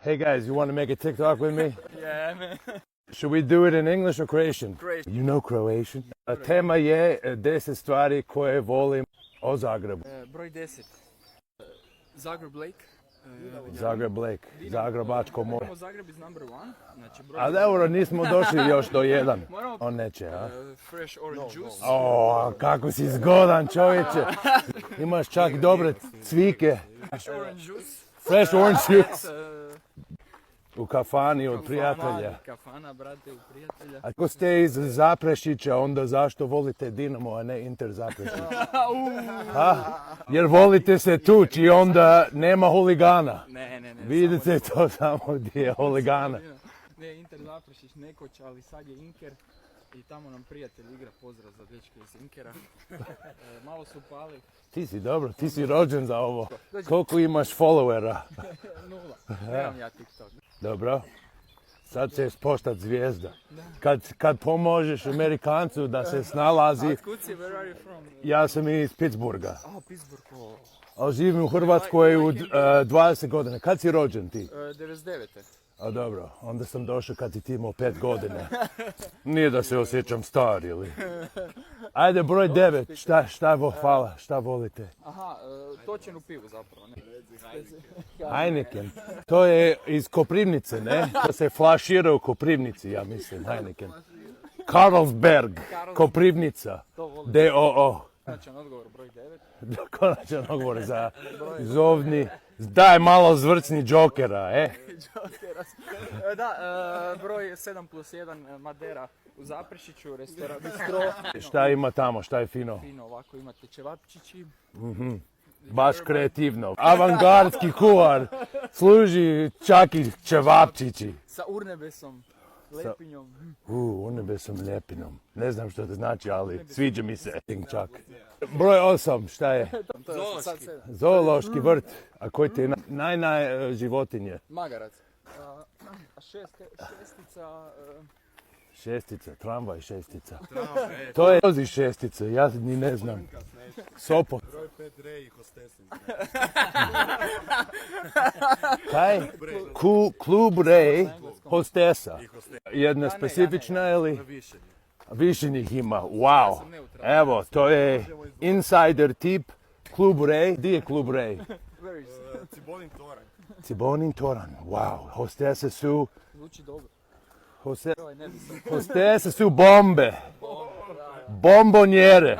Hey guys, you want to make a TikTok with me? Yeah, man. Should we do it in English or Croatian? Croatian. You know Croatian? Tema je 10 stvari koje volim o Zagrebu. Broj 10. Zagreb Lake. Zagreb Lake, Zagrebačko more. Idemo Zagreb is number one. Znači broj A dobro, nismo došli još do jedan. Moramo- On neće, a? fresh orange juice. O, kako si zgodan čovječe. Imaš čak dobre cvike. Fresh orange juice. Fresh orange juice. Uh, U kafani od prijatelja. Kafana, brate, u prijatelja. Ako ste iz Zaprešića, onda zašto volite Dinamo, a ne Inter Zaprešić? Ha? Jer volite se tući i onda nema huligana. Ne. Vidite to samo gdje je huligana. Ne, Inter Zaprešić nekoć, ali sad je Inker. I tamo nam prijatelj igra, pozdrav za dečke iz Inkera. Malo su pali. Ti si dobro, ti si rođen za ovo. Koliko imaš followera? 0. Nemam ja TikTok. Dobro. Sad ćeš postat zvijezda. Kad pomožeš Amerikancu da se snalazi, Kuci, where are you from? ja sam iz Pittsburgha. Pittsburgh. Ali živim u Hrvatskoj u 20 godina. Kad si rođen ti? 99. A dobro, onda sam došao kad si ti imao 5 godina. Nije da se osjećam star ili... Ajde, broj 9. Hvala, šta volite? Aha, točenu pivu zapravo, ne? Heineken. To je iz Koprivnice, ne? To se flašira u Koprivnici, ja mislim, Heineken. Carlsberg, Koprivnica, D.O.O. Konačan odgovor, broj 9. Konačan odgovor za zovni. Daj malo zvrcni džokera, Da, broj 7+1 Madera u Zaprešiću, restoran bistro. Šta ima tamo, šta je fino? Fino, ovako imate ćevapčići. Baš kreativno. Avangardski kuvar. Služi čak i ćevapčići. Sa urnebesom, lepinjom. Urnebesom ljepinom. Ne znam što to znači, ali sviđa mi se. Čak. Broj 8, šta je? Zoološki. Zoološki vrt. A koji ti je naj životinje? Magarac. A šestica... Šestica, tramvaj šestica. To je vozi šestica, ja ni ne znam. Sopot. Broj 5 Rej i hostesnica. Kaj? Klub Rej, hostesa. Jedna specifična ili? Više njih ima, wow. Evo, to je insider tip. Klub Rej, di je Klub Rej? Cibolin Toranj. Cibonin Toran, wow. Hostese su... Zvuči dobro. Hostese su bombe. Bombonjere.